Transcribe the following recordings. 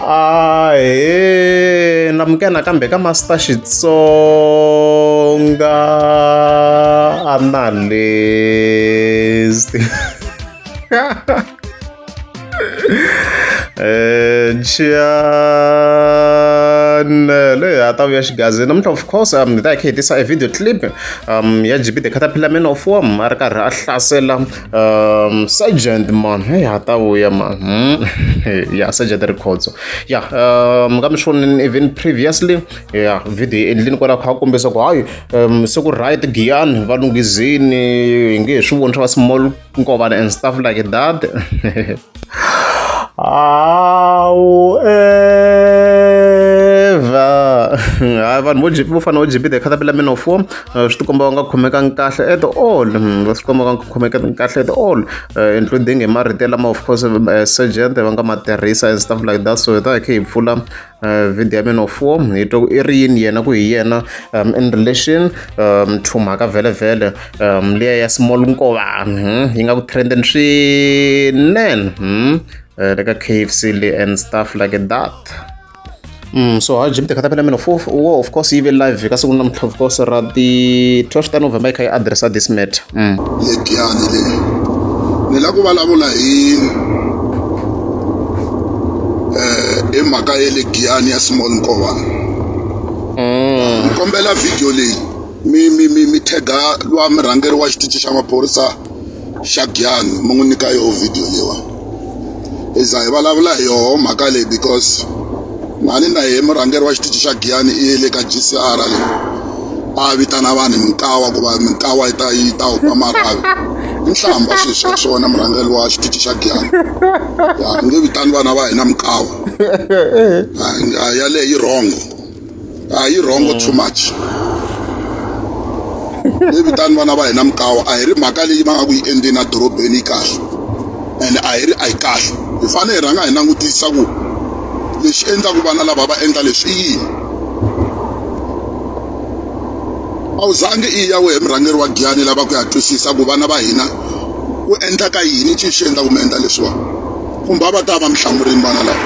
Ahee, namukela nakambe ka Master Xitsonga analyst. Channel ya ta vuya xigazini namuntlha of course ni ta hi hetisa a video clip ya GB the Caterpillar Man of War a ri karhi a hlasela Sergeant man ha ta vuya man ya Sergeant Rikhotso ya mi nga mi swonini even previously ya video yi endlini kwalaho kha kombisa ku hayi se ku right Giyani va lunghizini hi nge hi swi voni swa small nkovana and stuff like that. However, vanhu vo fana vo GB the Caterpillar Man of War swi tikomba va nga khomekangi kahle at all, va swi komba va nga khomekangi kahle at all, including hi marito lama of course Sergeant va nga ma tirhisa and stuff like that. So hi ta hi kha hi pfula video ya Man of War hi twa ku i ri yini yena ku hi yena in relation to mhaka vhele liya ya small nkovana yi nga ku trending swinene like a KFC and stuff like that. So I GB the Caterpillar Man of War of course even live because we of course the 12th November I address this matter. Giyani le ni la ku vulavula hi mhaka ya le Giyani ya small nkovana. Ni kombela video leyi mi tega lwa murhangeri wa xitichi xa maphorisa xa Giyani mi n'wi nyika yo video leyiwa. Iza hi vulavula hi yoho mhaka leyi because mani na hi murhangeri wa xitichi xa Giyani i le ka GCR le a vitana vanhu minkawa ku va minkawa yi ta hupa marhavi i nhlamba sweswo swona murhangeri wa xitichi xa Giyani ya nge vitani vana va hina minkawa yaleyo yi wrong yi wrong too much. Nge vitani vana va hina minkawa a hi ri mhaka leyi va nga ku yi endleni adorobeni yi kahle and a hi ri a yi kahle hi fanele hi rhanga hi langutisa ku lexi endlaku vana lava va endla leswi i yini. A wu zangi i ya wehe murhangeri wa Giyani lava ku ya twisisa ku vana va hina ku endla ka yini xi endla ku mi endla leswiwa kumbe va ta va mi hlamurini vana lava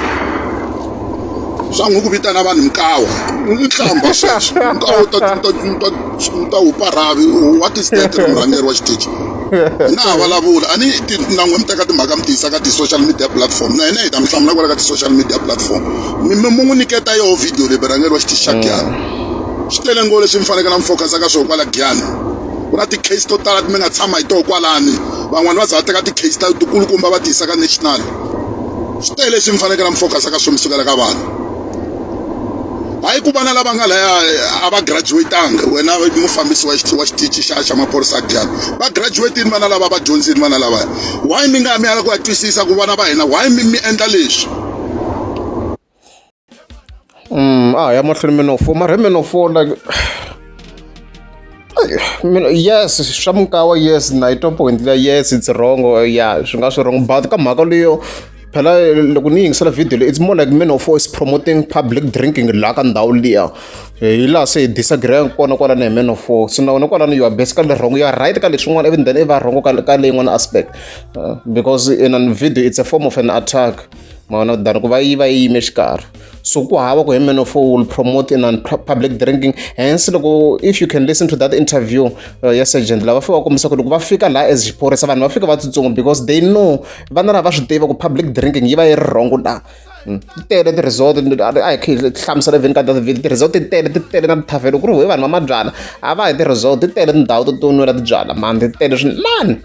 swa n'wi ku vitana vanhu minkawa i hlamba sweswo minkawa ta hupa rhavi what is that murhangeri wa xitichi na ha vulavula a ni na n'wi mi teka timhaka mi tiyisa ka ti-social media platform na hina hi ta mi hlamula kwala ka ti-social media platform mi n'wi nyiketa yoho video leyi murhangeri wa xitichi xa Giyani swi tele ngo leswi mi fanekele mi focus ka swona kwala Giyani ku na ti-case to tala mi nga tshama hi toho kwalani van'wani va za va teka ti-case tikulukumba va tiyisa ka national swi tele leswi mi fanekele mi focus ka swona mi sukela ka vanhu hayi ku vana lava nga laya a va graduatanga wena mufambisi wa xitichi xa maphorisa Giyani va graduatini vana lava va dyondzini vana lavaya why mi nga mi ala ku ya twisisa ku vana va hina why mi endla leswi. Ya mahlweni Man of War mara Man of War like yes swa minkawa yes na yi twa point leya yes it's wrong ya swi nga swi wrong but ka mhaka leyo phela loko ni yingisela video leyi it's more like Man of War is promoting public drinking laha ka ndhawu liya hi laha se hi disagree kona kwalani hi Man of War so na wena kwalani you are basically wrong you are right ka leswin'wana even then i va wrong ka leyin'wana aspect because in a video it's a form of an attack maona than ku va yi yime xikarhi so ku hava ku hi Man of War will promote in public drinking hence loko if you can listen to that interview ya Sergeant lava fika va kombisa ku loko va fika laha as xiphorisa vanhu va fika va tsutsuma because they know vana lava va swi tiva ku public drinking yi va yi ri wrong laha tele ti-resort a hi kha hi hlamusela even ka that video ti-resort ti tele na tithavhelo ku ri hoyi vanhu va mabyala a va hi ti-resort ti tele tindhawu to nwela tibyala mani ti tele swinene mani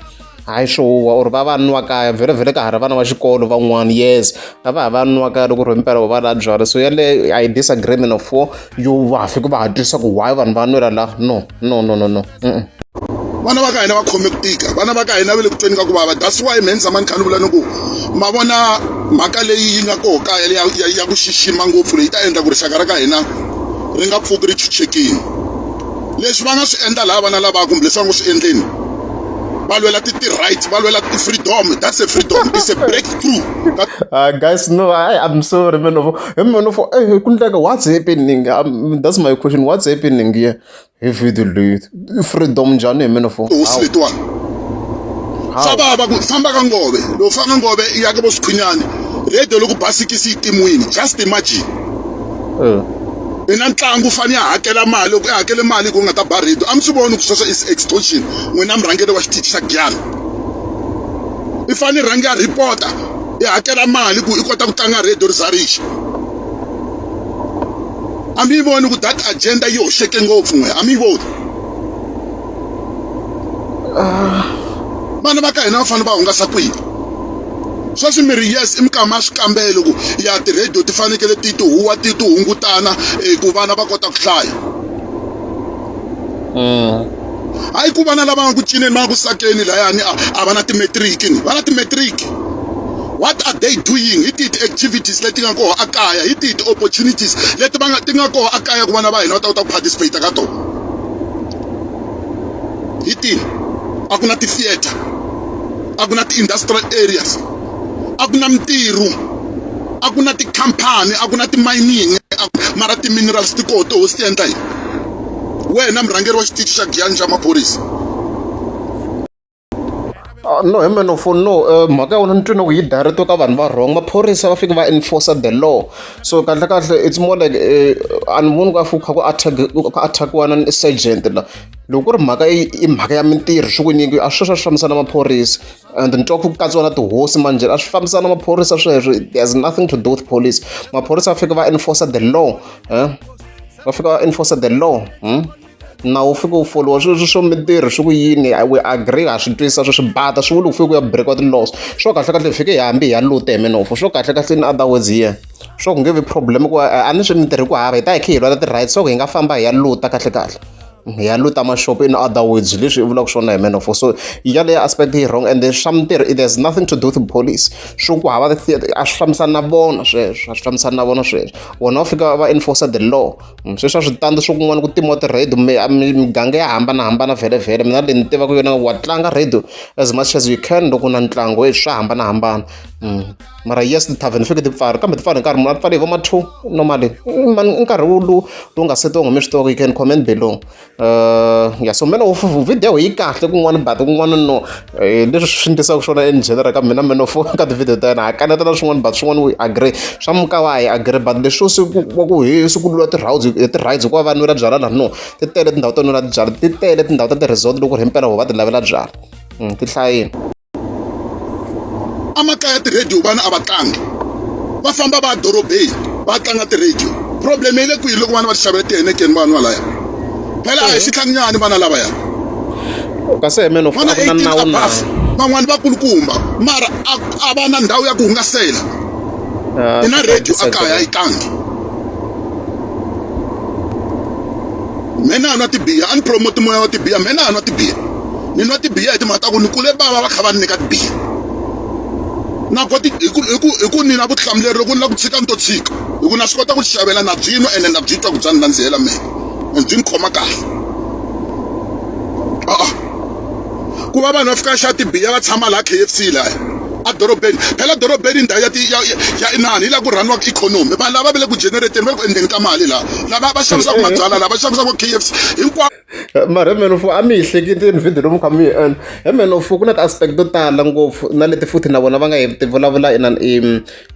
hayi swo or va nwa kaya vhele ka ha ri vana va xikolo van'wana yes a va ha va nwa kaya loko ri himpela va la byala so yaleyo a hi disagree Man of War yo va fika va ha twisisa ku why vanhu va nwela laha no vana va ka hina va khome ku tika vana va ka hina va le ku tweni ka ku vava that's why me ni tshama ni kha ni vula ni ku ma vona mhaka leyi yi nga koho kaya ya ku xixima ngopfu leyi ta endla ku rixaka ra ka hina ri nga pfuki ri chuchekile leswi va nga swi endla laha vana lavaya kumbe leswi va nga swi endleni va lwela ti-rights va lwela ti-freedom that's a freedom it's a breakthrough guys no I'm sorry Man of War ku endleka what's happening that's my question what's happening here hi video leyi freedom njhani hi Man of War hosi letiwani swa vava ku famba ka ngove loko famba ngove ya ka vo Sikhwinyani radio loko basikisi itimwini just imagine ina ntlangu fani ya hakela mali loko i hakele mali ku nga ta ba radio a mi swi voni ku sweswo is extortion n'wina murhangeri wa xitichi xa Giyani i fane rhangi ya reporter i hakela mali ku i kota ku tlanga radio ri za rixa a mi voni ku that agenda yi hoxeke ngopfu n'we a mi voni vana va ka hina va fanele va hungasa kwihi sweswi mi ri yes i mikama swikambelo ku ya ti-radio ti fanekele ti huwa ti hungutana ku vana va kota ku hlaya hayi ku vana lava nga ku cineni va nga ku sakeni layani a va na timetriki ni va na timetriki what are they doing hi tihi ti-activities leti nga koho akaya hi tihi ti-opportunities leti ti nga koho akaya ku vana va hina va ta kota ku participate ka tona hi tihi a ku na ti-theatre a ku na ti-industrial areas a ku na mintirho a ku na tikhampani a ku na ti-mining mara ti-minerals ti koho toho swi ti endla yini wena murhangeri wa xitichi xa Giyani xa maphorisa no hi meno for no mhaka ya wona ni twi na ku yi direct ka vanhu va wrong maphorisa va fika va enforce the law so kahle kahle it's more like a ni voni ku kha ku attackiwa na sergeant la loko ku ri mhaka i mhaka ya mintirho swi ku nyingi a sweswo swi fambisana na maphorisa and ni twa ku katsiwa na tihosi manjheni a swi fambisana na maphorisa sweswo there's nothing to do with police maphorisa va fika va enforce the law va fika va enforce the law nawu wu fika wu foliwa swo mintirho swi ku yini we agree ha swi twisisa swo swi bata swi vuli ku fika ku ya break ti-laws swo kahle kahle fike hambi hi ya luta hi minofo swo kahle kahle in other words here swo ku nge vi problem ku a ni swi mintirho ku hava hi ta hi khe hi lwela ti-rights swo ku hi nga famba hi ya luta kahle kahle hi ya luta mashopo in other words leswi i vulaka swona hi minofo so yaleyo aspect yi wrong and then swa mintirho there's nothing to do with police swo ku hava a swi fambisana na vona sweswo a swi fambisana na vona sweswo vona va fika va enforce the law sweswo a swi tandi swo kun'wana ku timiwa ti-radio miganga ya hambanahambana vhele mina leyi ni tivaka yona wa tlanga radio as much as you can loko na ntlangu swa hambanahambana mara yes ti-tavern fike ti pfari kambe ti pfari nkarhi muna ti pfari hi vo ma-2 normally nkarhi lowu nga setiwanga mi swi tiva ku you can comment below ya so mena video yi kahle kun'wana but kun'wana no leswi swi endlisaka swona in general ka mina menofo ka ti-video ta yena ha kanetela swin'wana but swin'wana we agree swa mukawa hi agree but leswo wa ku swi ku lwa ti-rights hikuva vanhu va byala laha no ti tele tindhawu to nwela byala ti tele tindhawu ta ti-resort loko ri himpela ho va ti lavela byala ti hlayini amakaya ti-radio vana a va tlangi va famba va dorobeni va tlanga ti-radio problem yi le kwihi loko vana va ti xavela tihenekeni vanhu valaya phela a hi xihlanginyani vana lavaya kasi hi meno vana 18 above van'wani va kulukumba mara a va na ndhawu ya ku hungasela hi na radio akaya a yi tlangi mina a nwa tibiya a ni promote moya wa tibiya mina a nwa tibiya ni nwa tibiya hi timhaka ta ku ni kule bava va kha va ni nyika tibiya na koti hi ku ni na vutihlamuleri loko ni la ku tshika ni to tshika hi ku na swi kota ku xavela na byinwa ene na byi twa ku bya ni nandzihela mina and byi ni khoma kahle ku va vanhu va fika xa tibiya va tshama laha KFC laya a dorobeni phela dorobeni ndhawu ya inani hi laha ku rhaniwaka ikhonomi vanhu lava va le ku generateni va le ku endleni ka mali laha lava va xavisaka mabyala lava va xavisaka KFC hinkwavo mara hi menofo a mi hi hleketeni video lomu kha mi yi endla hi menofo ku na ti-aspect to tala ngopfu na leti futhi na vona va nga hi ti vulavula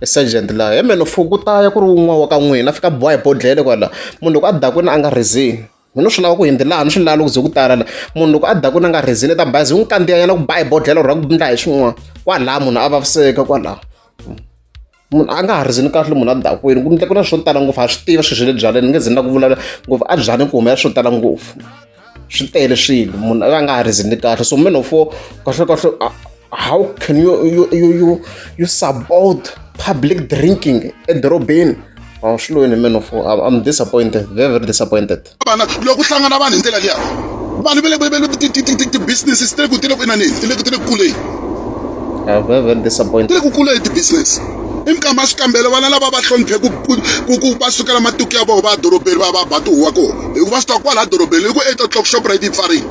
sergeant laha hi menofo ku ta ya ku ri wun'wana wa ka n'wina a fika boha hi bodlele kwala munhu loko a dakwini a nga rezini mina swi lava ku hindi laha ni swi lava loko ze ku tala la munhu loko a dakwini a nga rezini ta bazi n'wi kandziyanyana ku ba hi bodlele u rhanga ku endla hi swin'wana kwalaha munhu a vaviseka kwalaha munhu a nga ha rizini kahle munhu a dakwini ku na swo tala ngopfu a swi tiva swilo swa le byaleni ni nge zini na ku vulavula ngopfu a byaleni ku humela swo tala ngopfu swi tele swilo munhu a nga ha rizini kahle so menofo kahle kahle how can you support public drinking edorobeni swilweni menofo I'm disappointed very disappointed vana loko ku hlangana vanhu hi ndlela liya vanhu va le ti-businesses ti le ku inaneni ti le ku kuleni very disappointed ti le ku kuleni ti-business i mikama swikambelo vana lava va hloniphe ku va sukela matuku ya vona va dorobeni va ba tihuwa koho hikuva swi ta kwala dorobeni hi ku 8 o'clock shoprite yi pfarile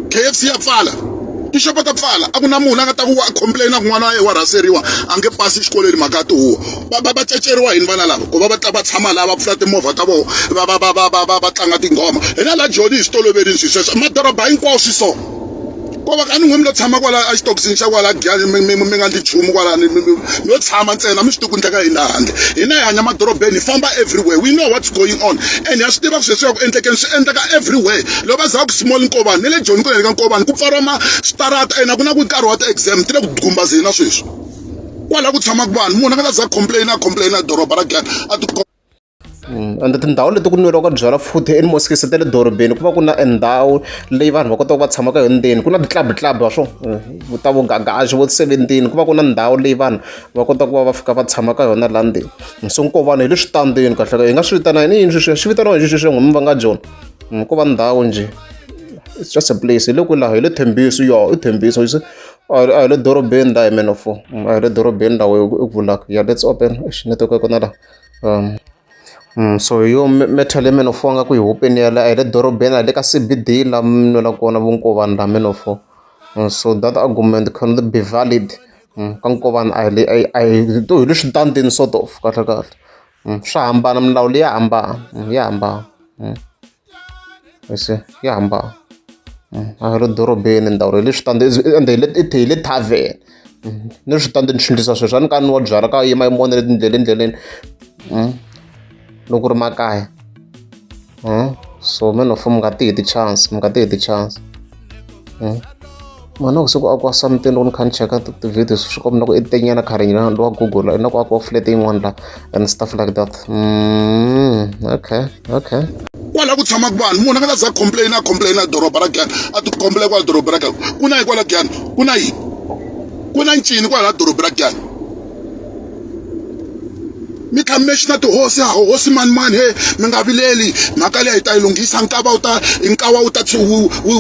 KFC ya pfala tishopo ta pfala a ku na munhu a nga ta ku complain ku n'wana wa yena wa raseriwa a nge pasi xikolweni mhaka ya tihuwa va ceceriwa yini vana lava ku va va tshama laha va pfula timovha ta vona va tlanga tinghoma hina laha joni hi switoloverini swi sweswo madoroba hinkwawo swi so Ngoba kani ngumi lo tshama kwala exitokisini xa kwala Giyani mi nga ndzi chumu kwala no tshama ntsena mi swi tiku ndleka hina handle hina hi hanya madorobeni hi famba everywhere we know what's going on and ha swi tiva ku sweswi ya ku endlekeni swi endleka everywhere loko va za ku small Nkovani ni le Joni ku le ka Nkovani ku pfariwa mastarata ena ku na ku nkarhi wa ti-exam ti le ku gumbazeni na sweswi kwala ku tshamaka vanhu munhu a nga ta za complain doroba ra Giyani a ti ende tindhawu leti ku nweriwaka byala futhi emosquito ta le dorobeni ku va ku na endhawu leyi vanhu va kotaka va tshamaka hi ndzeni ku na ti-club wa swo ta vo gagaxi vo 17 ku va ku na ndhawu leyi vanhu va kota ku va va fika va tshamaka ka yona laha ndzeni so Nkovani hi le switandini kahle hi nga swi vitana yini yini sweswiya swi vitaniwa hi sweswiya n'wimi va nga Joni ku va ndhawu njhe it's just a place hi le kwalaho hi le Thembiso i Thembiso a hi le dorobeni laha hi menofo a hi le dorobeni laha i ku vulaka yeah let's open xinetoko kona laha so yo metal menofo nga ku hi hopeni yala a hi le dorobeni a hi le ka CBD laha mi nwela kona vo Nkovani laha menofo so that argument can be valid ka Nkovani a hi to hi le switandini sort of kahle swa hambana milawu leyi ya hambana ya hambana a hi le dorobeni ndhawu hi le switandini ende hi le tavern ni switandini swi endlisa sweswo a ni ka ni wa byala ka yima yimona le tindleleni loko ri makaya so menofo mi nga tihi ti-chance mana ku siku akiwa something loko ni kha ni cheka ti-video swi komba na ku i tenyana kharinyana lo wa Google na ku akiwa flat yin'wana la and stuff like that okay kwala ku tshamaka vanhu munhu a nga ta za complain doroba ra Giyani a ti complain kwala doroba ra Giyani ku na yi kwala Giyani ku na ncini kwala doroba ra Giyani mi kha mexina tihosi mani he mi nga vileli mhaka leyi hi ta yi lunghisa nkava wu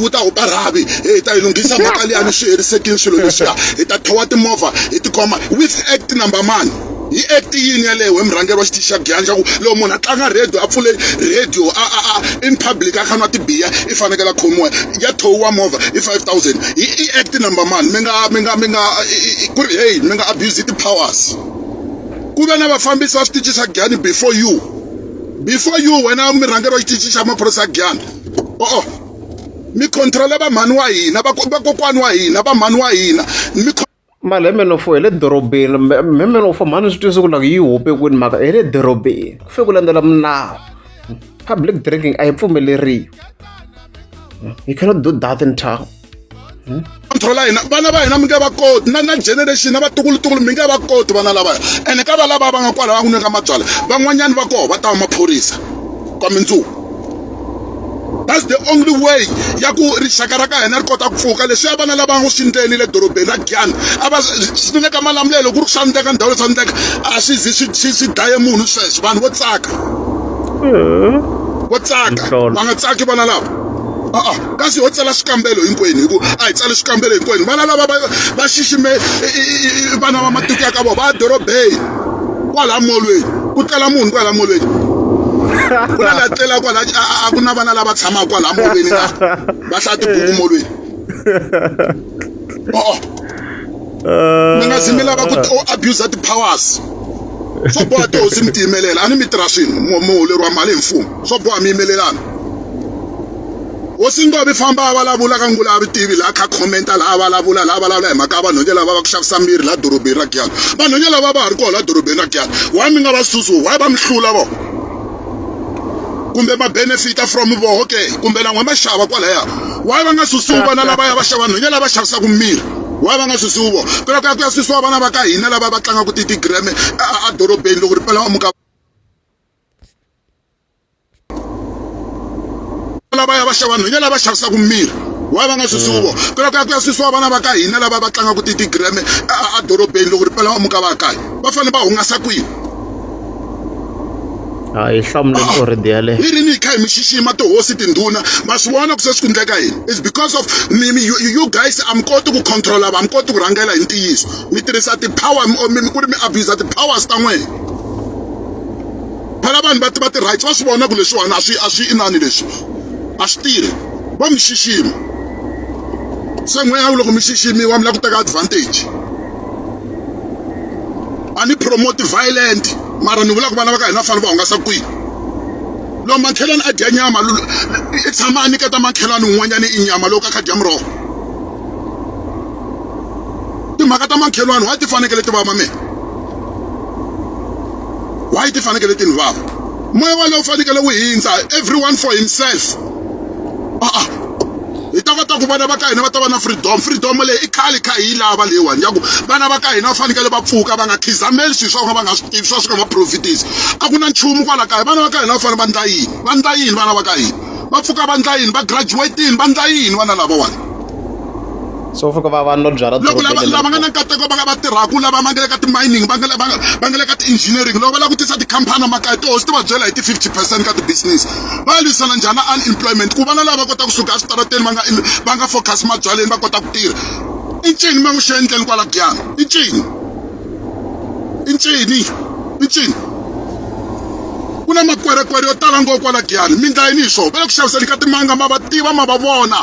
ta hupa rhavi hi ta yi lunghisa mhaka liyani swi herisekile swilo leswiya hi ta thowa timovha hi tikhoma with act number mani hi act yini yaleyo hi murhangeri wa xitichi xa Giyani xa ku loko munhu a tlanga radio a pfule radio in public a kha nwa tibiya i fanekele a khomiwa ya thowiwa movha hi 5,000 hi act number mani ku ri hey mi nga abuse ti-powers ku ve na vafambisi va switichi xa Giyani before you wena mirhangeri wa xitichi xa maphorisa ya Giyani mi controla va mhani wa hina vakokwani wa hina va mhani wa hina mali hi menofo hi le dorobeni menofo mhani swi twisa ku loko yi hope kwini mhaka hi le dorobeni ku fike ku landzela minawu public drinking a yi pfumeleriwi you cannot do that in town controla hina vana va hina mi nge va koti na generation na vatukulutukulu mi nge va koti vana lavaya ene ka va lava va nga kwala va ku nyika mabyala van'wanyani va koho va ta va maphorisa ka mindzuku that's the only way ya ku rixaka ra ka hina ri kota ku pfuka leswiya vana lava nga swi endleni le dorobeni ra Giyani a va swi nyika malamulelo ku ri swa ndleka ndhawu leswi ndleka a swi zi swi daye munhu sweswo vanhu vo tsaka va nga tsaki vana lava kasi ho tsala swikambelo hinkwenu hi ku a hi tsale swikambelo hinkwenu vana lava va xixime vana va matiko ya ka vona va dorobeni kwala molweni ku tlela munhu kwala molweni ku na la tlela kwala a ku na vana lava tshamaka kwala molweni na va hlaya tibuku molweni mi nga zi mi lava ku abuse ti-powers swo boha tihosi mi tiyimelela a ni mi tirha swini muholeriwa mali hi mfumo swo boha mi yimelelana hosi Ngovi famba a vulavula ka Ngulavi TV laha kha commenta laha vulavula hi mhaka ya vanhonye lava va ku xavisa miri laha dorobeni ra Giyani vanhonye lava va ha ri kona laha dorobeni ra Giyani why mi nga va susu why va mi hlula vo kumbe ma benefita from vo okay kumbe lan'we ma xava kwalaya why va nga susiwi vana lavaya va xava vanhonye lava xavisaka miri why va nga susiwi vo ku ya susiwa vana va ka hina lava va tlangaka ti-grame a dorobeni loko ri pela muka lavaya va xava vanhonye lava xavisaka miri why va nga susiwi vo ku ya susiwa vana va ka hina lava va tlangaka ti-grame a dorobeni loko ri pela muka va kaya va fanele va hungasa kwini hi hlamuleni already yale hi rini hi kha hi mi xixima tihosi tindhuna ma swi vona ku se swi ku endleka yini it's because of you guys a mi koti ku controla va mi koti ku rhangela hi ntiyiso mi tirhisa ti-power ku ri mi abuse ti-powers ta n'wina phela vanhu va ti-rights va swi vona ku leswiwani a swi inani leswi a swi tirhi va mi xixima se n'weya loko mi xiximiwa mi lava ku teka advantage a ni promote violent mara ni vula ku vana va ka hina fanele va hungasa kwini loko makhelani a dya nyama i tshama a nyiketa makhelani un'wanyani i nyama loko a kha dya muroho timhaka ta makhelwani why ti fanekele ti vava mina why ti fanekele ti ni vava moya wa lowu fanekele wu hindza everyone for himself hi ta kota ku vana va ka hina va ta va na freedom leyi i khale kha hi yi lava leyiwani ya ku vana va ka hina va fanekele va pfuka va nga khizameli swilo swa va nga swi tivi swa swi nga va profitisi a ku na nchumu kwala kaya vana va ka hina va fanele va ndla yini vana va ka hina va pfuka va ndla yini va graduatini va ndla yini vana lavawani so fika va no byala loko lava nga na nkateko va tirhaku lava va nga le ka ti-mining va nga le ka ti-engineering loko va lava ku tisa tikhampani makaya tihosi ti va byela hi ti-50% ka ti-business va lwisana njhani na unemployment ku vana lava va kota kusuka eswitarateni va nga focus mabyaleni va kota ku tirha i ncini ma n'wi xi endleni kwala giyani i ncini ku na makwerekwere yo tala ngopfu kwala giyani mi ndlayini hi swona va le ku xaviseni ka timanga ma va tiva ma va vona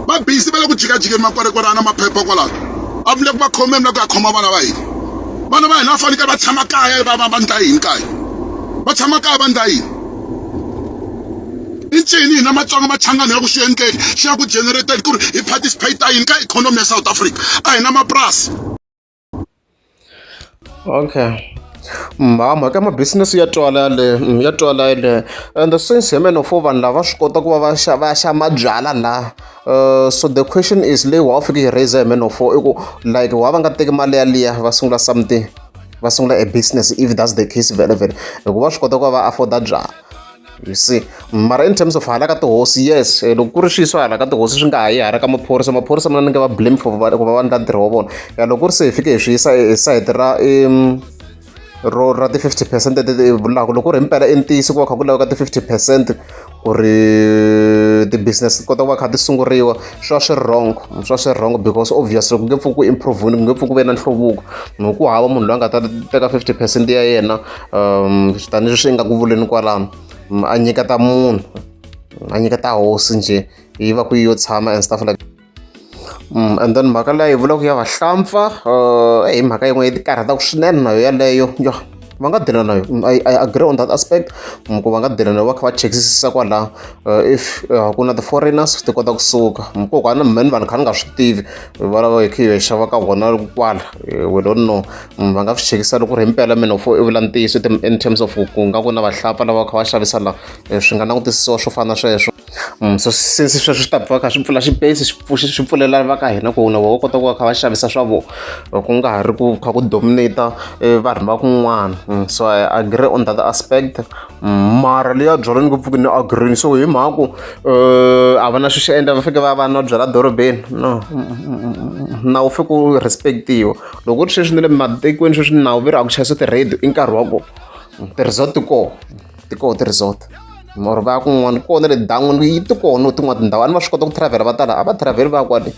va busy va le ku jikajikeni makwerekwere na maphepha kwalaho a vule ku va khome mi le ku ya khoma vana va hina va fanekele va tshama kaya va ndla yini kaya va tshama kaya va ndla yini i ncini hina matsonga machangani ya ku swi endleni xi ya ku generated ku ri hi participate yini ka ikhonomi ya South Africa a hi na mapurasi okay mhaka mabusiness ya twala yale and since hi men of vanhu lava swi kota ku va va xa mabyala la so the question is leyi wa fika yi raise hi men of i ku like wa va nga teki mali yaliya va sungula something va sungula a business if that's the case vele hikuva swi kota ku va va afford-a byala you see mara in terms of hala ka tihosi yes loko ku ri swiso hala ka tihosi swi nga ha yi hala ka maphorisa mina ni nga va blame for ku va va ndla ntirho wa vona ya loko ku ri se hi fike hi swi yisa hi sayiti ra ti-50% leti vulaka loko ku ri himpela i ntiyiso ku va kha ku laveka ti-50% ku ri ti-business ti kota ku va kha ti sunguriwa swa swi wrong because obviously ku nge pfuki ku improve-ni ku nge pfuki ku ve na nhluvuko ku hava munhu loyi a nga ta teka 50% ya yena tanihileswi swi nga ku vuleni kwalano a nyiketa munhu a nyiketa hosi njhe yi va ku yi yo tshama and stuff like and then mhaka leyi hi vulaka ya vahlampfa hi mhaka yin'we yi ti karhataka swinene na yo yaleyo va nga dila na yo I agree on that aspect ku va nga dila na yo va kha va chekisisa kwala if ku na ti-foreigners ti kota kusuka kokwana mmeni vanhu kha ni nga swi tivi va lava hi kha hi xava ka vona kwala we don't know va nga swi chekisa loko ku ri himpela mina i vula ntiyiso in terms of ku nga ku na vahlampfa lava kha va xavisa la swi nga langutisiwa swo fana na sweswo so since sweswo swi ta pfa kha swi pfula xipesi swi pfulela va ka hina ku na vo kota ku va kha va xavisa swa vo ku nga ha ri ku kha ku dominate vanhu va kun'wana so I agree on that aspect mara leya byaleni ku pfuki ni agree so hi mhaku a va na swi xi endla va fike va va no byala dorobeni no nawu fike ku respectiwa loko ku ri sweswi ni le matikweni sweswi nawu ve ri a ku chayisa ti-radio i nkarhi wa ku ti-resort ti koho ti-resort or va ya kun'wana kona le dan'wini yi ti kona tin'wana tindhawu a ni va swi kota ku travel va tala a va travel va ya kwale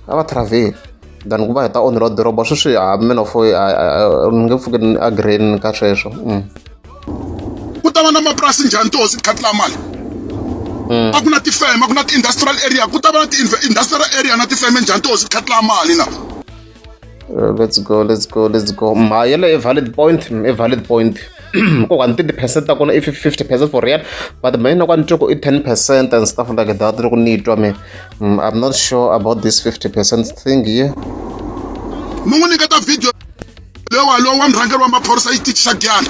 a va travel than ku va heta onhela doroba sweswi men of ni nge pfuki ni agree ka sweswo ku ta va na mapurasi njhani tihosi ti khatela mali a ku na tifeme a ku na ti-industrial area ku ta va na ti-industrial area na tifeme njhani tihosi ti khatela mali na let's go yele a valid point kokwana 30% ta kona i 50% for real but mina kwani toko i 10% and stuff like that loko ni twa me I'm not sure about this 50% thing here mi n'wi nyiketa video lowa murhangeri wa maphorisa yi tichixa gyana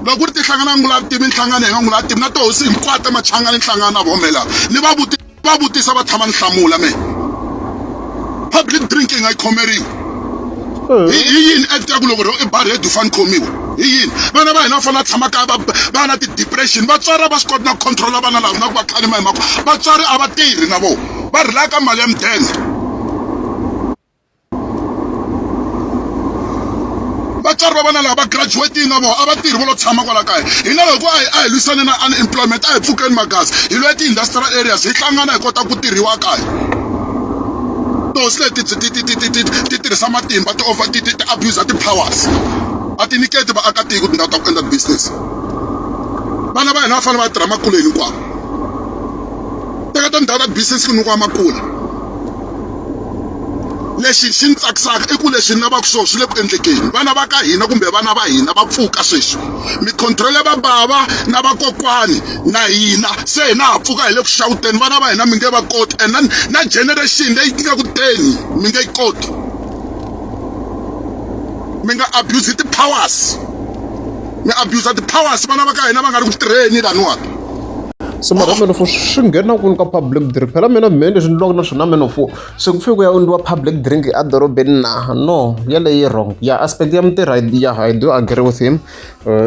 loko ku ri ti hlangana n'wi lavi tivi nhlangano hi nga n'wi lavi tivi na tihosi hinkwato machangani nhlangano na vomela ni va vutisa va tshama ni hlamula me public drinking a yi khomeriwi hi yini act ya ku loko i bar head u fane khomiwa hi yini vana va hina va fanele va tshama kaya va na ti-depression vatswari va swi koti na ku controla vana lava na ku va khalima hi mhaka vatswari a va tirhi na vona va rilaka ka mali ya mudende vatswari va vana lava va graduating na vona a va tirhi va lo tshama kwala kaya hina loko a hi lwisane na unemployment a hi pfukeni magasi hi lo ya ti-industrial areas hi hlangana hi kota ku tirhiwa kaya tihosi leti ti tirhisa matimba ti abuse ti-powers a ti nyiketi vaakatiko tindhawu ta ku endla business vana va hina va fanele va tirha makule hinkwawo teka ta ndhawu ta business ku nyikiwa makula lexi xi ni tsakisaka i ku leswi ni lavaka swona swi le ku endlekeni vana va ka hina kumbe vana va hina va pfuka sweswi mi control va bava na vakokwani na hina se hina ha pfuka hi le ku xawuteni vana va hina mi nge va koti and na generation leyi nga ku teni mi nge yi koti mi nga abuse ti-powers mi abuse ti-powers vana va ka hina va nga ri ku tirheni laniwani so mara menofo swi nghena kwini ka public drink phela mina me leswi ni loko na swona menofo se ku fike ku ya endliwa public drink edorobeni na no yaleyi wrong ya aspect ya mintirho ya I do agree with him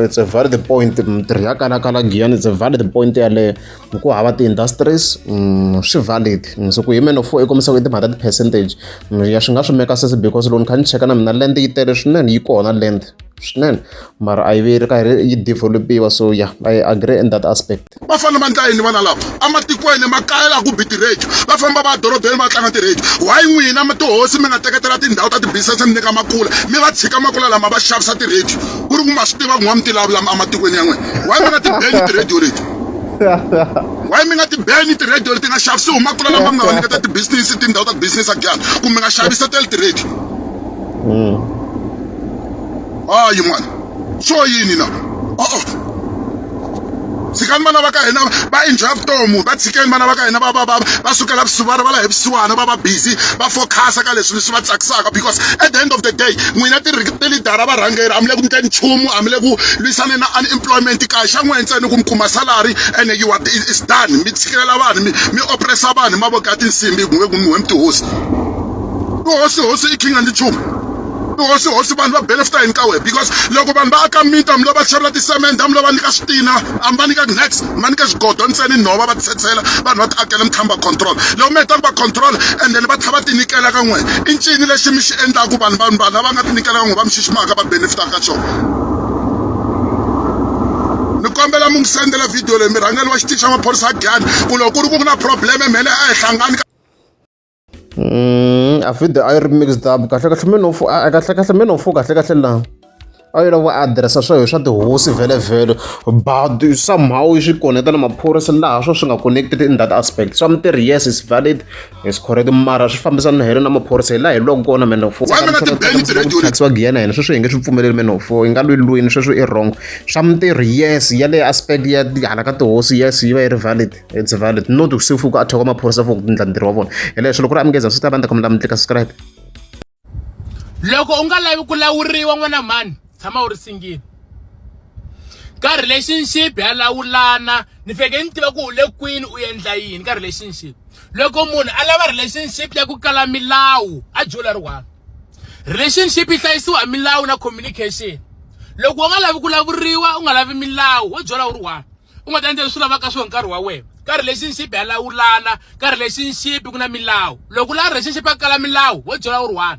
it's a valid point mintirho ya kalakala Giyani it's a valid point yaleyo ku hava ti-industries swi valid so ku hi menofo i kombisa ku i timhaka ta ti-percentage ya swi nga swi meka sense because loko ni kha ni cheka na mina land yi tele swinene yi kona land swinene mara a yi ve ri karhi yi developiwa so yeah I agree in that aspect va fanele va endla yini vana lava ematikweni makaya laha ku bi ti-radio va famba va dorobeni va tlanga ti-radio why n'wina mi tihosi mi nga teketela tindhawu ta ti-business mi nyika makula mi va tshika makula lama va xavisa ti-radio ku ri ku ma swi tiva ku n'wa mi tilavula ematikweni ya n'wina why mi nga ti beni ti-radio leti why mi nga ti beni ti-radio leti nga xavisiwi makula lama mi nga va nyiketa ti-business tindhawu ta ti-business a Giyani ku mi nga xavisa tele ti-radio hayi mani swo yini na tshikani vana va ka hina va enjoya vutomi va tshikeni vana va ka hina va sukela vusiwana va la hi vusiwana va busy va focus-a ka leswi leswi va tsakisaka because at the end of the day n'wina tilidara varhangeri a mi le ku nyikeni nchumu a mi le ku lwisane na unemployment kaya xa n'we ntsena ku mi kuma salary and you are is done mi tshikelela vanhu mi oppressa vanhu hi mavoko ya tinsimbi hi ku mi tihosi hosi i king and nchumu hosi vanhu va benefita hini ka wena because loko vanhu va aka mita mi lo va xavela ti-cement a mi lo va nyika switina a mi va nyika next mi va nyika swigodo ntsena nhova va titsetsela vanhu va ti akela mi tshamba control loko mi heta ku va control and then va tlha va tinyikela ka n'wena i ncini lexi mi xi endlaku vanhu lava nga tinyikela ka n'wina va mi xiximaka va benefitaka ka xona ni kombela mi ngi sendela video leyi mirhangeli wa xitichi xa maphorisa ya Giyani ku loko ku ri ku na probleme mhele a hi hlangani I feel the I mixed up kahle menofo kahle menofo kahle la a yi lava adiresa swa swa tihosi vhele but somehow yi swi connecta na maphorisa laha swo swi nga connected in that aspect swa mintirho yes is valid is correct mara swi fambisana na hina na maphorisa hi laha hi loko kona menofo taxi wa Giyani hina sweswo hi nge swi pfumeleli menofo hi nga lwini sweswo i wrong swa mintirho yes ya le aspect ya hala ka tihosi yes yi va yi ri valid it's valid not ku sifuka a thoka maphorisa for ku endla ntirho wa vona hi leswo loko ri amukeza swi ta va ndza khomela mi tlika subscribe loko u nga lavi ku lawuriwa n'wana mani tshama u ri singini ka relationship ya lawulana ni feke ni tiva ku u le kwini u endla yini ka relationship loko munhu a lava relationship ya ku kala milawu a jola ri1 relationship yi hlayisiwa milawu na communication loko u nga lavi ku lavuriwa u nga lavi milawu wo jola u ri1 u nga ta endla leswi lavaka swona nkarhi wa wena ka relationship ya lawulana ka relationship ku na milawu loko la relationship ya kala milawu wo jola u ri1